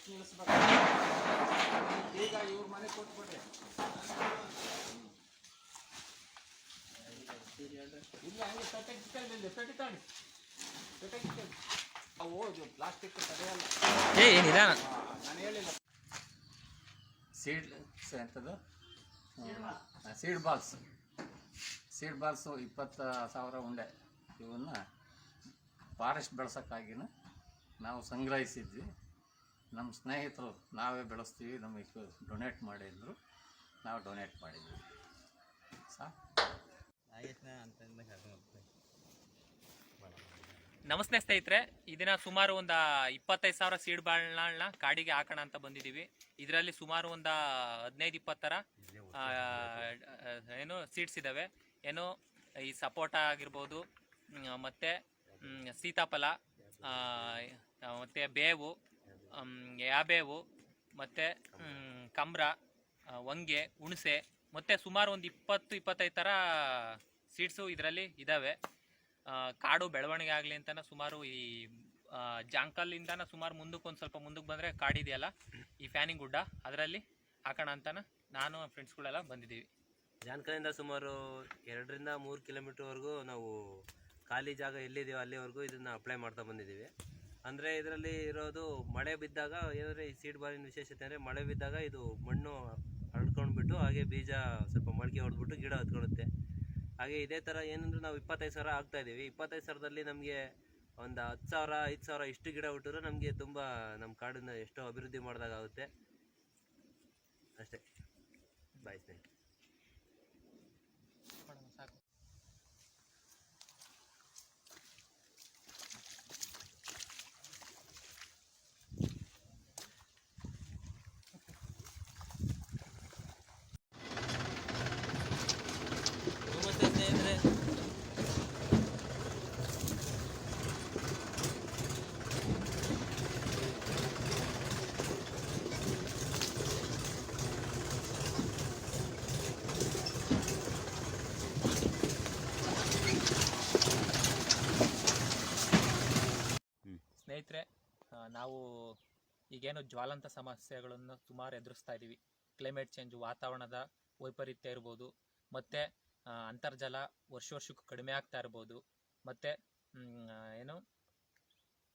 ನಿಲ್ಲಿಸ್ಬೇಕು. ಈಗ ಇವ್ರ ಮನೆ ಕೊಟ್ಬಿಡ್ರಿ. ಇಲ್ಲ ಹಂಗೆ ಪೆಟ್ಟಿ ತಾಡಿ ಅವು ಪ್ಲಾಸ್ಟಿಕ್ ತಡೆಯಲ್ಲ. ನಾನು ಹೇಳಿಲ್ಲ. ಎಂಥದ್ದು ಸೀಡ್ ಬಾಲ್ಸು 20,000 ಉಂಡೆ. ಇವನ್ನ ಫಾರೆಸ್ಟ್ ಬೆಳೆಸೋಕ್ಕಾಗಿನ ನಾವು ಸಂಗ್ರಹಿಸಿದ್ವಿ. ನಮ್ಮ ಸ್ನೇಹಿತರು ನಾವೇ ಬೆಳೆಸ್ತೀವಿ, ನಮಗೆ ಡೊನೇಟ್ ಮಾಡಿದ್ರು, ನಾವು ಡೊನೇಟ್ ಮಾಡಿದ್ವಿ. ನಮಸ್ತೆ ಸ್ನೇಹಿತರೆ, ಇದನ್ನ ಸುಮಾರು ಒಂದು 25,000 ಸೀಡ್ ಬಾಳ್ನ ಕಾಡಿಗೆ ಹಾಕೋಣ ಅಂತ ಬಂದಿದ್ದೀವಿ. ಇದರಲ್ಲಿ ಸುಮಾರು ಒಂದು 15-20 ಥರ ಏನು ಸೀಡ್ಸ್ ಇದ್ದಾವೆ. ಏನು ಈ ಸಪೋಟ ಆಗಿರ್ಬೋದು, ಮತ್ತು ಸೀತಾಫಲ, ಮತ್ತು ಬೇವು, ಯಾಬೇವು, ಮತ್ತು ಕಂಬ್ರ, ಹೊಂಗೆ, ಹುಣಸೆ, ಮತ್ತು ಸುಮಾರು ಒಂದು 20-25 ಥರ ಸೀಡ್ಸು ಇದರಲ್ಲಿ ಇದ್ದಾವೆ. ಕಾಡು ಬೆಳವಣಿಗೆ ಆಗಲಿ ಅಂತನ ಸುಮಾರು ಈ ಜಾಂಕಲ್ಲಿಂದನ ಸುಮಾರು ಮುಂದಕ್ಕೆ ಒಂದು ಸ್ವಲ್ಪ ಮುಂದಕ್ಕೆ ಬಂದರೆ ಕಾಡಿದೆಯಲ್ಲ, ಈ ಫ್ಯಾನಿಂಗ್ ಗುಡ್ಡ, ಅದರಲ್ಲಿ ಹಾಕೋಣ ಅಂತನ ನಾನು ಫ್ರೆಂಡ್ಸ್ಗಳೆಲ್ಲ ಬಂದಿದ್ದೀವಿ. ಜಾನ್ಕಲಿಂದ ಸುಮಾರು 2-3 ಕಿಲೋಮೀಟರ್ವರೆಗೂ ನಾವು ಖಾಲಿ ಜಾಗ ಎಲ್ಲಿದೆಯೋ ಅಲ್ಲಿವರೆಗೂ ಇದನ್ನು ಅಪ್ಲೈ ಮಾಡ್ತಾ ಬಂದಿದ್ದೀವಿ. ಅಂದರೆ ಇದರಲ್ಲಿ ಇರೋದು ಮಳೆ ಬಿದ್ದಾಗ, ಏನಂದರೆ ಈ ಸೀಡ್ ಬಾಲಿನ ವಿಶೇಷತೆ ಅಂದರೆ ಮಳೆ ಬಿದ್ದಾಗ ಇದು ಮಣ್ಣು ಹರಡ್ಕೊಂಡ್ಬಿಟ್ಟು ಹಾಗೆ ಬೀಜ ಸ್ವಲ್ಪ ಮೊಳಕೆ ಹೊಡೆದ್ಬಿಟ್ಟು ಗಿಡ ಹತ್ಕೊಳ್ಳುತ್ತೆ. ಹಾಗೆ ಇದೇ ಥರ ಏನಂದ್ರೆ ನಾವು 25,000 ಹಾಕ್ತಾಯಿದ್ದೀವಿ. 25,000ದಲ್ಲಿ ನಮಗೆ ಒಂದು 10,000, 5,000 ಇಷ್ಟು ಗಿಡ ಬಿಟ್ಟರು ನಮಗೆ ತುಂಬ ನಮ್ಮ ಕಾಡನ್ನು ಎಷ್ಟೋ ಅಭಿವೃದ್ಧಿ ಮಾಡಿದಾಗುತ್ತೆ. ಅಷ್ಟೇ. ಬಾಯ್ ಸ್ನೇಹಿತರೆ. ಸ್ನೇಹಿತರೆ, ನಾವು ಈಗೇನು ಜ್ವಾಲಂತ ಸಮಸ್ಯೆಗಳನ್ನು ಸುಮಾರು ಎದುರಿಸ್ತಾ ಇದ್ದೀವಿ. ಕ್ಲೈಮೇಟ್ ಚೇಂಜು, ವಾತಾವರಣದ ವೈಪರೀತ್ಯ ಇರ್ಬೋದು, ಮತ್ತು ಅಂತರ್ಜಲ ವರ್ಷಕ್ಕೂ ಕಡಿಮೆ ಆಗ್ತಾ ಇರ್ಬೋದು, ಮತ್ತು ಏನು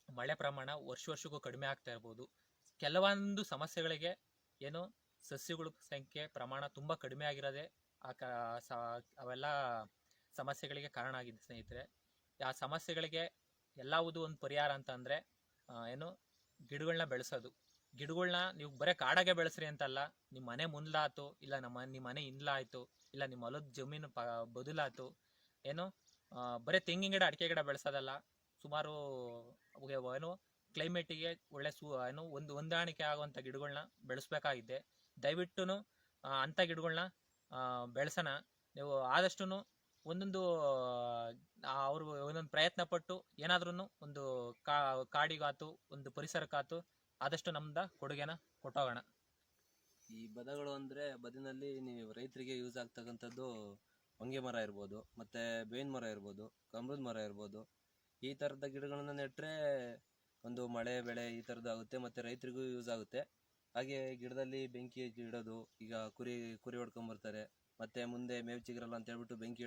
ಮಳೆ ಪ್ರಮಾಣ ವರ್ಷಕ್ಕೂ ಕಡಿಮೆ ಆಗ್ತಾ ಇರ್ಬೋದು. ಕೆಲವೊಂದು ಸಮಸ್ಯೆಗಳಿಗೆ ಏನು ಸಸ್ಯಗಳ ಸಂಖ್ಯೆ ಪ್ರಮಾಣ ತುಂಬ ಕಡಿಮೆ ಆಗಿರೋದೇ ಅವೆಲ್ಲ ಸಮಸ್ಯೆಗಳಿಗೆ ಕಾರಣ ಆಗಿದೆ ಸ್ನೇಹಿತರೆ. ಆ ಸಮಸ್ಯೆಗಳಿಗೆ ಎಲ್ಲವುದು ಒಂದು ಪರಿಹಾರ ಅಂತ ಅಂದರೆ ಏನು ಗಿಡಗಳನ್ನ ಬೆಳೆಸೋದು. ಗಿಡಗಳನ್ನ ನೀವು ಬರೀ ಕಾಡಾಗೆ ಬೆಳೆಸ್ರಿ ಅಂತಲ್ಲ, ನಿಮ್ಮ ಮನೆ ಮುಂದ್ಲಾಯ್ತು, ಇಲ್ಲ ನಿಮ್ಮ ಮನೆ ಹಿಂದ್ಲಾಯ್ತು, ಇಲ್ಲ ನಿಮ್ಮ ಹೊಲದ ಜಮೀನು ಬದಲಾಯ್ತು, ಏನು ಬರೀ ತೆಂಗಿನ ಗಿಡ, ಅಡಿಕೆ ಗಿಡ ಬೆಳೆಸೋದಲ್ಲ, ಸುಮಾರು ಏನು ಕ್ಲೈಮೇಟಿಗೆ ಒಳ್ಳೆ ಏನು ಹೊಂದಾಣಿಕೆ ಆಗುವಂಥ ಗಿಡಗಳನ್ನ ಬೆಳೆಸ್ಬೇಕಾಗಿದೆ. ದಯವಿಟ್ಟು ಅಂಥ ಗಿಡಗಳನ್ನ ಬೆಳೆಸೋಣ. ನೀವು ಆದಷ್ಟು ಒಂದೊಂದು ಅವರು ಒಂದೊಂದು ಪ್ರಯತ್ನ ಪಟ್ಟು ಏನಾದ್ರೂ ಒಂದು ಕಾಡಿಗಾತು, ಒಂದು ಪರಿಸರಕ್ಕಾತು ಆದಷ್ಟು ನಮ್ದ ಕೊಡುಗೆನ ಕೊಟ್ಟೋಗೋಣ. ಈ ಬದಗಳು ಅಂದರೆ ಬದಿನಲ್ಲಿ ನೀವು ರೈತರಿಗೆ ಯೂಸ್ ಆಗ್ತಕ್ಕಂಥದ್ದು ಹೊಂಗೆ ಮರ ಇರ್ಬೋದು, ಮತ್ತು ಬೇವಿನ ಮರ ಇರ್ಬೋದು, ಕಂಬದ ಮರ ಇರ್ಬೋದು. ಈ ಥರದ ಗಿಡಗಳನ್ನು ನೆಟ್ಟರೆ ಒಂದು ಮಳೆ ಬೆಳೆ ಈ ಥರದ್ದು ಆಗುತ್ತೆ, ಮತ್ತು ರೈತರಿಗೂ ಯೂಸ್ ಆಗುತ್ತೆ. ಹಾಗೆ ಗಿಡದಲ್ಲಿ ಬೆಂಕಿ ಇಡೋದು, ಈಗ ಕುರಿ ಹೊಡ್ಕೊಂಬರ್ತಾರೆ, ಮತ್ತು ಮುಂದೆ ಮೇವು ಚಿಗುರಲ್ಲ ಅಂತ ಹೇಳ್ಬಿಟ್ಟು ಬೆಂಕಿ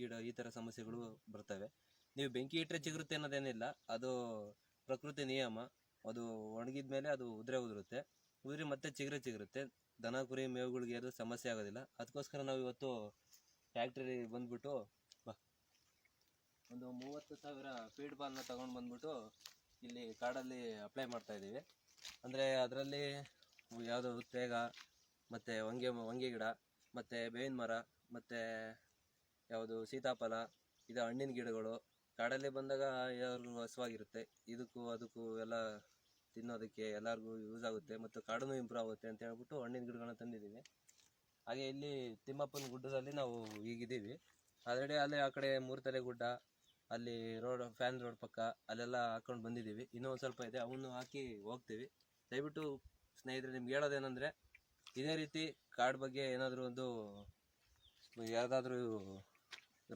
ಇಡೋ ಈ ಥರ ಸಮಸ್ಯೆಗಳು ಬರ್ತವೆ. ನೀವು ಬೆಂಕಿ ಇಟ್ಟರೆ ಚಿಗುರುತ್ತೆ ಅನ್ನೋದೇನಿಲ್ಲ, ಅದು ಪ್ರಕೃತಿ ನಿಯಮ. ಅದು ಒಣಗಿದ ಮೇಲೆ ಅದು ಉದುರುತ್ತೆ, ಮತ್ತೆ ಚಿಗುರುತ್ತೆ. ದನ ಕುರಿ ಮೇವುಗಳಿಗೆ ಅದು ಸಮಸ್ಯೆ ಆಗೋದಿಲ್ಲ. ಅದಕ್ಕೋಸ್ಕರ ನಾವು ಇವತ್ತು ಫ್ಯಾಕ್ಟ್ರಿ ಬಂದ್ಬಿಟ್ಟು ಒಂದು 30,000 ಫೀಡ್ ಬಾಲ್ನ ತೊಗೊಂಡು ಬಂದ್ಬಿಟ್ಟು ಇಲ್ಲಿ ಕಾಡಲ್ಲಿ ಅಪ್ಲೈ ಮಾಡ್ತಾ ಇದ್ದೀವಿ. ಅಂದರೆ ಅದರಲ್ಲಿ ಯಾವುದು ತೇಗ, ಮತ್ತು ಹೊಂಗೆ ಗಿಡ, ಮತ್ತು ಬೇವಿನ ಮರ, ಮತ್ತು ಯಾವುದು ಸೀತಾಫಲ, ಇದು ಹಣ್ಣಿನ ಗಿಡಗಳು. ಕಾಡಲ್ಲಿ ಬಂದಾಗ ಎಲ್ಲರಿಗೂ ಹಸುವಾಗಿರುತ್ತೆ, ಅದಕ್ಕೂ ಎಲ್ಲ ತಿನ್ನೋದಕ್ಕೆ ಎಲ್ಲರಿಗೂ ಯೂಸ್ ಆಗುತ್ತೆ, ಮತ್ತು ಕಾಡೂ ಇಂಪ್ರೂವ್ ಆಗುತ್ತೆ ಅಂತ ಹೇಳ್ಬಿಟ್ಟು ಹಣ್ಣಿನ ಗಿಡಗಳನ್ನ ತಂದಿದ್ದೀವಿ. ಹಾಗೆ ಇಲ್ಲಿ ತಿಮ್ಮಪ್ಪನ ಗುಡ್ಡದಲ್ಲಿ ನಾವು ಈಗಿದ್ದೀವಿ. ಆಲ್ರೆಡಿ ಅಲ್ಲೇ ಆ ಕಡೆ ಮೂರ್ತಲೆ ಗುಡ್ಡ, ಅಲ್ಲಿ ಫ್ಯಾನ್ ರೋಡ್ ಪಕ್ಕ ಅಲ್ಲೆಲ್ಲ ಹಾಕೊಂಡು ಬಂದಿದ್ದೀವಿ. ಇನ್ನೂ ಒಂದು ಸ್ವಲ್ಪ ಇದೆ, ಅವನ್ನು ಹಾಕಿ ಹೋಗ್ತೀವಿ. ದಯವಿಟ್ಟು ಸ್ನೇಹಿತರೆ, ನಿಮ್ಗೆ ಹೇಳೋದೇನೆಂದರೆ, ಇದೇ ರೀತಿ ಕಾಡು ಬಗ್ಗೆ ಏನಾದರೂ ಒಂದು ಯಾವುದಾದ್ರೂ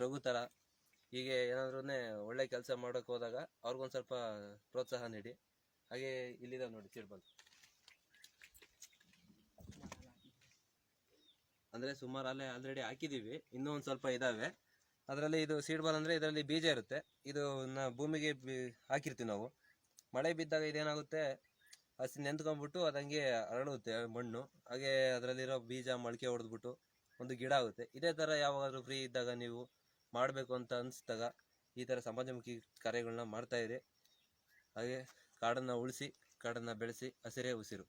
ರಘು ಥರ ಹೀಗೆ ಏನಾದ್ರೂ ಒಳ್ಳೆ ಕೆಲಸ ಮಾಡೋಕ್ಕೆ ಹೋದಾಗ ಅವ್ರಿಗೊಂದು ಸ್ವಲ್ಪ ಪ್ರೋತ್ಸಾಹ ನೀಡಿ. ಹಾಗೆ ಇಲ್ಲಿದೆ ನೋಡಿ ಸೀಡ್ ಬಾಲ್. ಅಂದರೆ ಸುಮಾರು ಅಲ್ಲೇ ಆಲ್ರೆಡಿ ಹಾಕಿದ್ದೀವಿ, ಇನ್ನೂ ಒಂದು ಸ್ವಲ್ಪ ಇದ್ದಾವೆ. ಅದರಲ್ಲಿ ಇದು ಸೀಡ್ ಬಾಲ್ ಅಂದರೆ ಇದರಲ್ಲಿ ಬೀಜ ಇರುತ್ತೆ. ಇದು ಭೂಮಿಗೆ ಹಾಕಿರ್ತೀವಿ ನಾವು. ಮಳೆ ಬಿದ್ದಾಗ ಇದೇನಾಗುತ್ತೆ, ಹಸಿ ನೆಂತ್ಕೊಂಡ್ಬಿಟ್ಟು ಅದಂಗೆ ಹರಡುತ್ತೆ ಮಣ್ಣು. ಹಾಗೆ ಅದರಲ್ಲಿರೋ ಬೀಜ ಮೊಳಕೆ ಹೊಡೆದ್ಬಿಟ್ಟು ಒಂದು ಗಿಡ ಆಗುತ್ತೆ. ಇದೇ ಥರ ಯಾವಾಗಾದ್ರೂ ಫ್ರೀ ಇದ್ದಾಗ ನೀವು ಮಾಡಬೇಕು ಅಂತ ಅನಿಸಿದಾಗ ಈ ಥರ ಸಮಾಜಮುಖಿ ಕಾರ್ಯಗಳನ್ನ ಮಾಡ್ತಾಯಿರಿ. ಹಾಗೆ ಕಾಡನ್ನು ಉಳಿಸಿ, ಕಾಡನ್ನು ಬೆಳೆಸಿ, ಹಸಿರೇ ಉಸಿರು.